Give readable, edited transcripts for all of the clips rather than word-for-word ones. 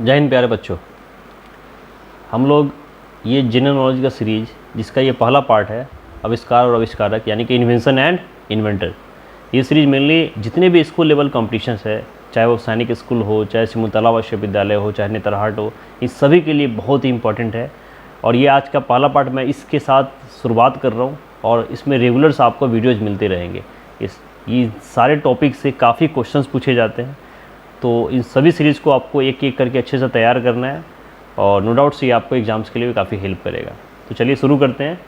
जय हिंद प्यारे बच्चों। हम लोग ये जनरल नॉलेज का सीरीज जिसका ये पहला पार्ट है आविष्कार और आविष्कारक यानी कि इन्वेंशन एंड इन्वेंटर। ये सीरीज मेनली जितने भी स्कूल लेवल कॉम्पिटिशन्स है, चाहे वो सैनिक स्कूल हो, चाहे सिमुलतला विश्वविद्यालय हो, चाहे नेतरहाट हो, इन सभी के लिए बहुत ही इंपॉर्टेंट है। और ये आज का पहला पार्ट मैं इसके साथ शुरुआत कर रहा हूँ और इसमें रेगुलर्स आपको वीडियोज़ मिलते रहेंगे। ये सारे टॉपिक से काफ़ी क्वेश्चंस पूछे जाते हैं, तो इन सभी सीरीज़ को आपको एक एक करके अच्छे से तैयार करना है और नो डाउट से ये आपको एग्ज़ाम्स के लिए भी काफ़ी हेल्प करेगा। तो चलिए शुरू करते हैं।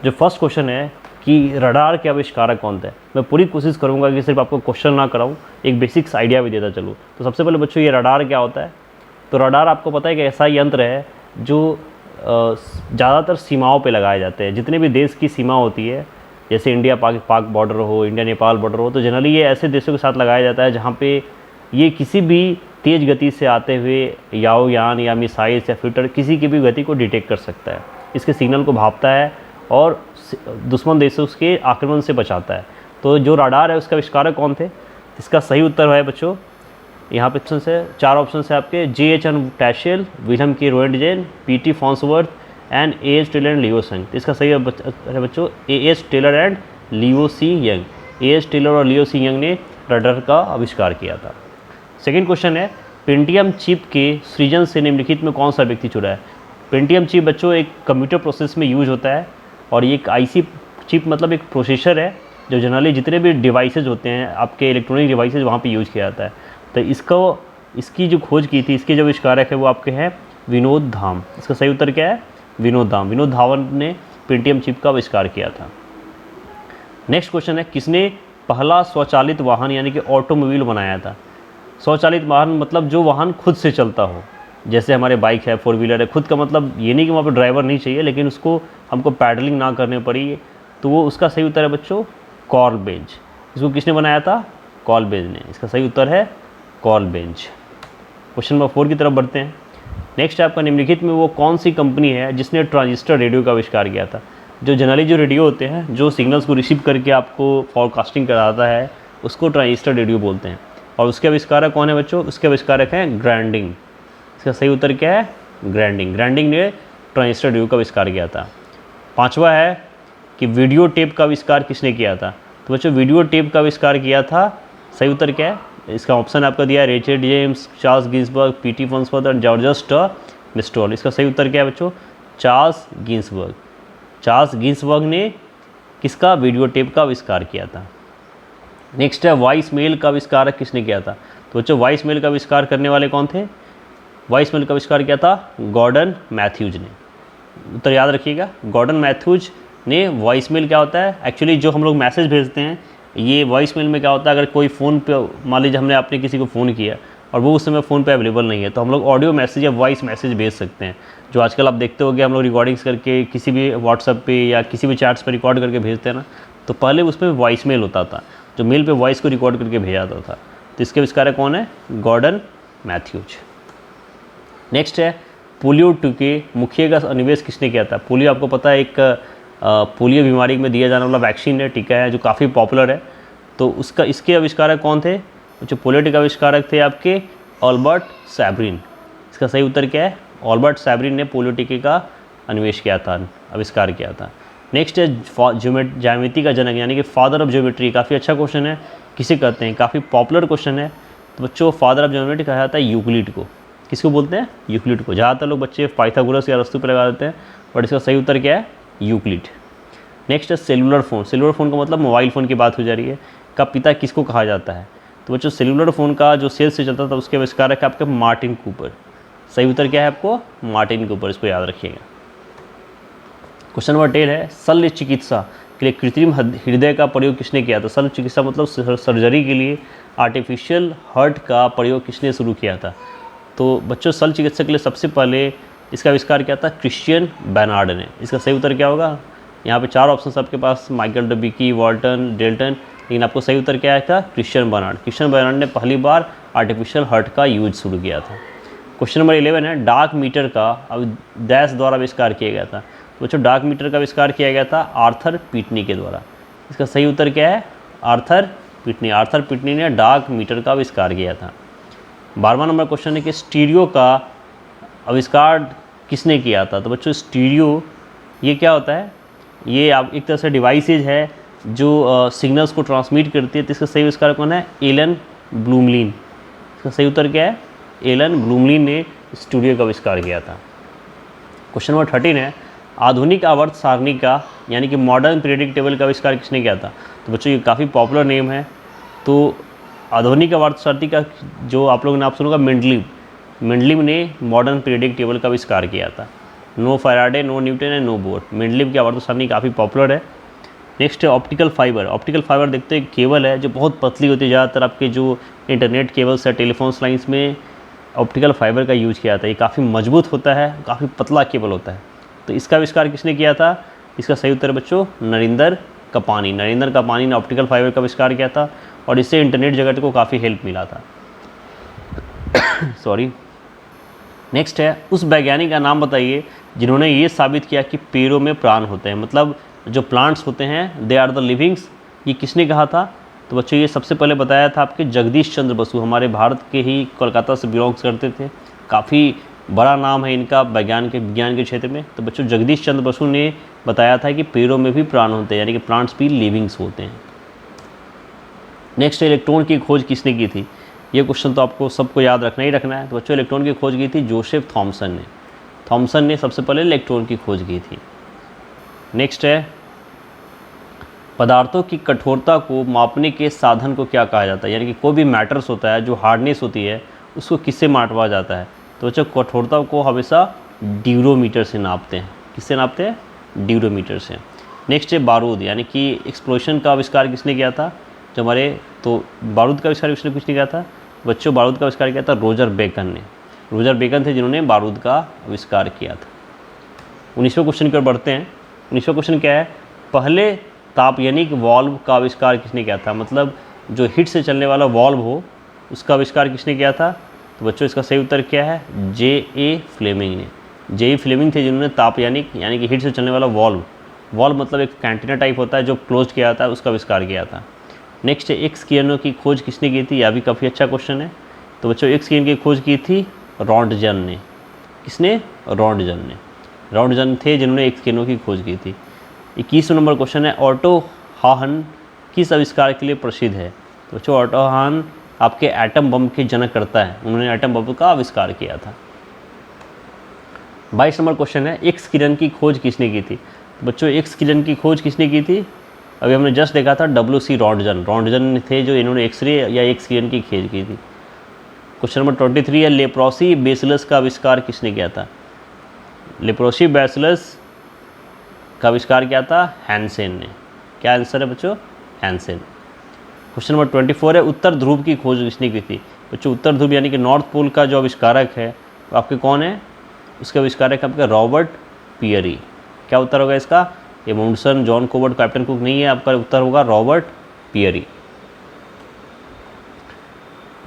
जो फर्स्ट क्वेश्चन है कि रडार के आविष्कारक कौन थे। मैं पूरी कोशिश करूंगा कि सिर्फ आपको क्वेश्चन ना कराऊं, एक बेसिक्स आइडिया भी देता चलूँ। तो सबसे पहले बच्चों, ये रडार क्या होता है? तो रडार आपको पता है कि ऐसा यंत्र है जो ज़्यादातर सीमाओं पे लगाए जाते हैं। जितने भी देश की सीमा होती है, जैसे इंडिया पाक बॉर्डर हो, इंडिया नेपाल बॉर्डर हो, तो जनरली ये ऐसे देशों के साथ लगाया जाता है जहाँ पे ये किसी भी तेज़ गति से आते हुए यान या मिसाइल्स या फिल्टर किसी की भी गति को डिटेक्ट कर सकता है, इसके सिग्नल को भांपता है और दुश्मन देशों के आक्रमण से बचाता है। तो जो रडार है उसका आविष्कारक कौन थे? इसका सही उत्तर है बच्चों, यहाँ पे ऑप्शन से 4 ऑप्शन है आपके: J.H. Tashel, William K Roentgen, P.T. Farnsworth and A.H. Taylor and Leo Young. इसका सही है बच्चों A.H. Taylor and Leo C Young. A.H. Taylor और लियो सी यंग ने रडार का आविष्कार किया था। सेकेंड क्वेश्चन है, पेंटियम चिप के सृजन से निम्नलिखित में कौन सा व्यक्ति जुड़ा है? पेंटियम चिप बच्चों एक कंप्यूटर प्रोसेस में यूज होता है और ये एक आईसी चिप मतलब एक प्रोसेसर है जो जनरली जितने भी डिवाइसेज होते हैं आपके इलेक्ट्रॉनिक डिवाइसेज वहाँ पे यूज किया जाता है। तो इसकी जो खोज की थी, इसके जो आविष्कारक है वो आपके हैं विनोद धाम। इसका सही उत्तर क्या है? विनोद धावन ने पेंटियम चिप का आविष्कार किया था। नेक्स्ट क्वेश्चन है, किसने पहला स्वचालित वाहन यानी कि ऑटोमोबाइल बनाया था? स्वचालित वाहन मतलब जो वाहन खुद से चलता हो, जैसे हमारे बाइक है, 4 व्हीलर है। खुद का मतलब ये नहीं कि वहाँ पर ड्राइवर नहीं चाहिए, लेकिन उसको हमको पैडलिंग ना करनी पड़ी, तो वो उसका सही उत्तर है बच्चों कार्ल बेंज। इसको किसने बनाया था? कार्ल बेंज ने। इसका सही उत्तर है कार्ल बेंज। क्वेश्चन नंबर 4 की तरफ बढ़ते हैं। नेक्स्ट है आपका, निम्नलिखित में वो कौन सी कंपनी है जिसने ट्रांजिस्टर रेडियो का आविष्कार किया था? जो जनरली जो रेडियो होते हैं जो सिग्नल्स को रिसीव करके आपको फॉरकास्टिंग कराता है, उसको ट्रांजिस्टर रेडियो बोलते हैं। और उसके आविष्कारक कौन है बच्चों? उसके आविष्कारक हैं ग्राइंडिंग। इसका सही उत्तर क्या है? ग्राइंडिंग ने ट्रांजिस्टर रेडियो का आविष्कार किया था। 5वां है कि वीडियो टेप का आविष्कार किसने किया था? तो बच्चों वीडियो टेप का आविष्कार किया था, सही उत्तर क्या है? इसका ऑप्शन आपका दिया है Richard James, Charles Ginsberg, P.T. Farnsworth और जॉर्जस मिस्ट्रोल। इसका सही उत्तर क्या है बच्चों? चार्ल्स गिन्सबर्ग ने किसका वीडियो टेप का आविष्कार किया था। नेक्स्ट है, वॉइस मेल का आविष्कारक किसने किया था? तो बच्चों वॉइस मेल का आविष्कार करने वाले कौन थे? वॉइस मेल का आविष्कार किया था गॉर्डन मैथ्यूज ने। उत्तर याद रखिएगा, गॉर्डन मैथ्यूज ने। वॉइस मेल क्या होता है? एक्चुअली जो हम लोग मैसेज भेजते हैं, ये वॉइस मेल में क्या होता है, अगर कोई फ़ोन पे मान लीजिए हमने आपने किसी को फ़ोन किया और वो उस समय फ़ोन पे अवेलेबल नहीं है, तो हम लोग ऑडियो मैसेज या वॉइस मैसेज भेज सकते हैं। जो आजकल आप देखते होंगे हम लोग रिकॉर्डिंग्स करके किसी भी व्हाट्सएप पे या किसी भी चैट्स पे रिकॉर्ड करके भेजते हैं ना, तो पहले उसमें वॉइस मेल होता था, जो मेल पे वॉइस को रिकॉर्ड करके भेजा जाता था। तो इसके आविष्कारक कौन है? Gordon Matthews. नेक्स्ट है, पोलियो टीके मुखिया का निवेश किसने किया था? पोलियो आपको पता है एक पोलियो बीमारी में दिया जाने वाला वैक्सीन है, टीका है, जो काफ़ी पॉपुलर है। तो इसके आविष्कारक कौन थे? जो पोलियो टीका आविष्कारक थे आपके अल्बर्ट सैब्रिन। इसका सही उत्तर क्या है? अल्बर्ट सैब्रिन ने पोलियो टीके का अन्वेष किया था, आविष्कार किया था। नेक्स्ट है, ज्यामिति का जनक यानी कि फादर ऑफ ज्योमेट्री। काफ़ी अच्छा क्वेश्चन है, किसे कहते हैं? काफ़ी पॉपुलर क्वेश्चन है। तो बच्चों फादर ऑफ ज्योमेट्री कहा जाता है यूक्लिड को। किसको बोलते हैं? यूक्लिड को। ज़्यादातर लोग बच्चे पाइथागोरस या अरस्तू पे लगा देते हैं, बट इसका सही उत्तर क्या है? यूक्लिड। नेक्स्ट है, सेलुलर फ़ोन का मतलब मोबाइल फ़ोन की बात हो जा रही है, का पिता किसको कहा जाता है? तो बच्चों सेलुलर फ़ोन का जो सेल से चलता था उसके आविष्कारक है आपके मार्टिन कूपर। सही उत्तर क्या है आपको? Martin Cooper. इसको याद रखिएगा। क्वेश्चन नंबर 10 है, शल्य चिकित्सा के लिए कृत्रिम हृदय का प्रयोग किसने किया था? शल्य चिकित्सा मतलब सर्जरी के लिए आर्टिफिशियल हार्ट का प्रयोग किसने शुरू किया था? तो बच्चों शल्य चिकित्सा के लिए सबसे पहले इसका आविष्कार किया था क्रिश्चियन बर्नार्ड ने। इसका सही उत्तर क्या होगा? यहाँ पे 4 ऑप्शन आपके पास, माइकल डबिकी, वॉल्टन, डेल्टन, लेकिन आपको सही उत्तर क्या था? क्रिश्चियन बर्नार्ड ने पहली बार आर्टिफिशियल हार्ट का यूज शुरू किया था। क्वेश्चन नंबर 11 है, डार्क मीटर का डैश द्वारा आविष्कार किया गया था? तो बच्चों डार्क मीटर का आविष्कार किया गया था आर्थर पिटनी के द्वारा। इसका सही उत्तर क्या है? आर्थर पिटनी ने डार्क मीटर का आविष्कार किया था। 12वां नंबर क्वेश्चन है कि स्टीरियो का आविष्कार किसने किया था। तो बच्चों स्टीरियो ये क्या होता है, ये आप एक तरह से डिवाइसेज है जो सिग्नल्स को ट्रांसमिट करती है। तो इसका सही आविष्कार कौन है, एलन ब्लूमलिन। इसका सही उत्तर क्या है, एलन ब्लूमलिन ने स्टीरियो का आविष्कार किया था। क्वेश्चन नंबर 13 है आधुनिक आवर्त सारणी का यानी कि मॉडर्न पीरियडिक टेबल का आविष्कार किसने किया था। तो बच्चों ये काफ़ी पॉपुलर नेम है। तो आधुनिक आवर्त सारणी का जो आप लोगों ने आप सुनोगा मेंडलीव ने मॉडर्न पीरियडिक टेबल का आविष्कार किया था। No Faraday, no Newton and no Bohr. Mendeleev की आवर्त सारणी काफ़ी पॉपुलर है। नेक्स्ट है ऑप्टिकल फाइबर। ऑप्टिकल फाइबर देखते हैं केबल है जो बहुत पतली होती है। ज़्यादातर आपके जो इंटरनेट केबल्स है, टेलीफोन्स लाइन्स में ऑप्टिकल फाइबर का यूज किया जाता है। ये काफ़ी मजबूत होता है, काफ़ी पतला केबल होता है। तो इसका आविष्कार किसने किया था, इसका सही उत्तर है बच्चों नरेंद्र कपानी। नरेंद्र कपानी ने ऑप्टिकल फाइबर का आविष्कार किया था और इससे इंटरनेट जगत को काफ़ी हेल्प मिला था। सॉरी। नेक्स्ट है उस वैज्ञानिक का नाम बताइए जिन्होंने ये साबित किया कि पेड़ों में प्राण होते हैं, मतलब जो प्लांट्स होते हैं दे आर द लिविंग्स। ये किसने कहा था। तो बच्चों ये सबसे पहले बताया था आपके जगदीश चंद्र बसु, हमारे भारत के ही कोलकाता से बिलोंग्स करते थे। काफ़ी बड़ा नाम है इनका विज्ञान के क्षेत्र में। तो बच्चों जगदीश चंद्र बसु ने बताया था कि पेड़ों में भी प्राण होते हैं, यानी कि प्लांट्स भी लिविंग्स होते हैं। नेक्स्ट इलेक्ट्रॉन की खोज किसने की थी। ये क्वेश्चन तो आपको सबको याद रखना ही रखना है। तो बच्चों इलेक्ट्रॉन की खोज की थी जोसेफ थॉमसन ने। थॉमसन ने सबसे पहले इलेक्ट्रॉन की खोज की थी। नेक्स्ट है पदार्थों की कठोरता को मापने के साधन को क्या कहा जाता है, यानी कि कोई भी मैटर्स होता है जो हार्डनेस होती है उसको किससे मापा जाता है। तो बच्चों कठोरता को हमेशा ड्यूरोमीटर से नापते हैं। किससे नापते हैं, ड्यूरोमीटर से। नेक्स्ट है बारूद, यानी कि एक्सप्लोजन का आविष्कार किसने किया था, जो हमारे तो बारूद का आविष्कार किसने किया था बच्चों, बारूद का आविष्कार किया था रोजर बेकन ने। रोजर बेकन थे जिन्होंने बारूद का आविष्कार किया था। 19वें क्वेश्चन की ओर बढ़ते हैं। 19वां क्वेश्चन क्या है, पहले तापयनिक वॉल्व का आविष्कार किसने किया था, मतलब जो हीट से चलने वाला वॉल्व हो उसका आविष्कार किसने किया था। तो बच्चों इसका सही उत्तर क्या है, J.A. फ्लेमिंग ने। J.A. फ्लेमिंग थे जिन्होंने तापयानिक यानी कि हीट से चलने वाला वॉल्व मतलब एक कैंटिना टाइप होता है जो क्लोज किया जाता है, उसका आविष्कार किया था। नेक्स्ट है एक्स किरणों की खोज किसने की थी, यह भी काफ़ी अच्छा क्वेश्चन है। तो बच्चों एक्स किरण की खोज की थी रॉन्टजन ने। किसने, रॉन्टजन थे जिन्होंने एक्स किरणों की खोज की थी। 21वां नंबर क्वेश्चन है ऑटो हाहन किस आविष्कार के लिए प्रसिद्ध है। तो बच्चों ऑटो हाहन आपके एटम बम के जनक करता है, उन्होंने एटम बम का आविष्कार किया था। 22 नंबर क्वेश्चन है एक्स किरण की खोज किसने की थी। तो बच्चों एक्स किरण की खोज किसने की थी, अभी हमने जस्ट देखा था W.C. रॉन्टजन थे जो इन्होंने एक्सरे या एक्स किरण की खोज की थी। क्वेश्चन नंबर 23 है लेप्रोसी बेसिलस का आविष्कार किसने किया था। लेप्रोसी बेसिलस का आविष्कार किया था हैंसेन ने। क्या आंसर है बच्चों, हैंसेन। क्वेश्चन नंबर 24 है उत्तर ध्रुव की खोज किसने की थी। बच्चों उत्तर ध्रुव यानी कि नॉर्थ पोल का जो आविष्कारक है तो आपके कौन है, उसके आविष्कारक आपका रॉबर्ट पियरी। क्या उत्तर होगा इसका, एमुंडसन, जॉन कोवर्ट, कैप्टन कुक नहीं है, आपका उत्तर होगा रॉबर्ट पियरी।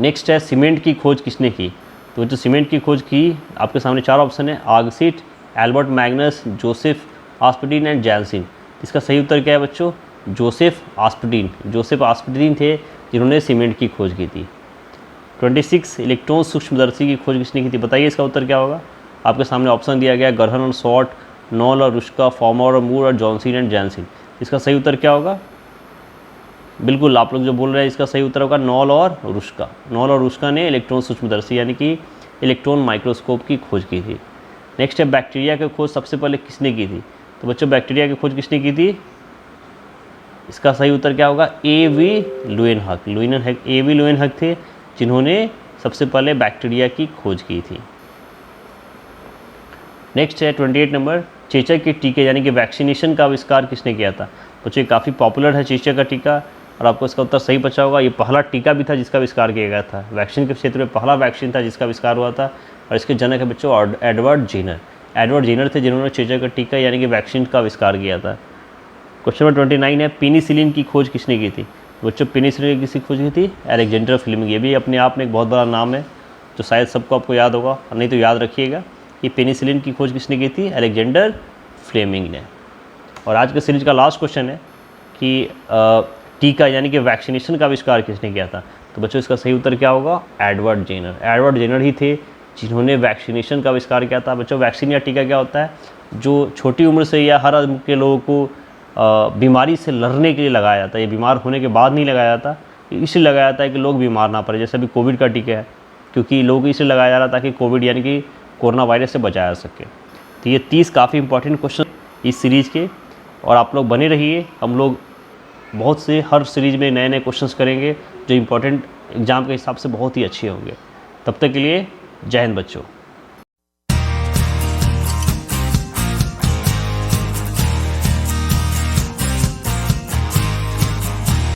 नेक्स्ट है सीमेंट की खोज किसने की। तो जो सीमेंट की खोज की आपके सामने 4 ऑप्शन है, आगसिट, Albert Magnus, Joseph आस्पर्टीन and Jansen. इसका सही उत्तर क्या है बच्चों, जोसेफ आस्पर्टीन थे जिन्होंने सीमेंट की खोज की थी। 26 इलेक्ट्रॉन सूक्ष्मदर्शी की खोज किसने की थी, बताइए इसका उत्तर क्या होगा। आपके सामने ऑप्शन दिया गया गरहन और शॉर्ट, नॉल और रुश्का, फॉर्मर और मूर और जॉनसन एंड जैनसिन। इसका सही उत्तर क्या होगा, बिल्कुल आप लोग जो बोल रहे हैं इसका सही उत्तर होगा नॉल और रुश्का ने इलेक्ट्रॉन सूक्ष्मदर्शी यानी कि इलेक्ट्रॉन माइक्रोस्कोप की खोज की थी। नेक्स्ट है बैक्टीरिया की खोज सबसे पहले किसने की थी। तो बच्चों बैक्टीरिया की खोज किसने की थी, इसका सही उत्तर क्या होगा, A.V. लुएनहक थे जिन्होंने सबसे पहले बैक्टीरिया की खोज की थी। नेक्स्ट है 28 नंबर चेचक के टीके यानी कि वैक्सीनेशन का आविष्कार किसने किया था। बच्चों ये काफ़ी पॉपुलर है चेचक का टीका और आपको इसका उत्तर सही बचा होगा। ये पहला टीका भी था जिसका आविष्कार किया गया था, वैक्सीन के क्षेत्र में पहला वैक्सीन था जिसका आविष्कार हुआ था और इसके जनक है बच्चों एडवर्ड जेनर थे जिन्होंने चेचक का टीका यानी कि वैक्सीन का आविष्कार किया था। क्वेश्चन नंबर 29 है पेनिसिलिन की खोज किसने की थी। बच्चों पेनिसिलिन की किसकी खोज की थी, अलेक्जेंडर फ्लेमिंग। ये भी अपने आप में एक बहुत बड़ा नाम है जो शायद सबको आपको याद होगा, नहीं तो याद रखिएगा कि पेनिसिलिन की खोज किसने की थी, अलेक्जेंडर फ्लेमिंग ने। और आज के सीरीज का लास्ट क्वेश्चन है कि टीका यानी कि वैक्सीनेशन का आविष्कार किसने किया था। तो बच्चों इसका सही उत्तर क्या होगा? Edward Jenner. एडवर्ड जेनर ही थे जिन्होंने वैक्सीनेशन का आविष्कार किया था। बच्चों वैक्सीन या टीका क्या होता है? जो छोटी उम्र से या हर उम्र के लोगों को बीमारी से लड़ने के लिए लगाया जाता है। ये बीमार होने के बाद नहीं लगाया जाता, इसलिए लगाया जाता है कि लोग बीमार ना पड़े। जैसे अभी कोविड का टीका है, क्योंकि लोग इसलिए लगाया जा रहा था ताकि कोविड यानी कि कोरोना वायरस से बचाया जा सके। तो ये 30 काफ़ी इंपॉर्टेंट क्वेश्चन इस सीरीज़ के, और आप लोग बने रहिए। हम लोग बहुत से हर सीरीज़ में नए नए क्वेश्चंस करेंगे जो इंपॉर्टेंट एग्ज़ाम के हिसाब से बहुत ही अच्छे होंगे। तब तक के लिए जय हिंद बच्चों।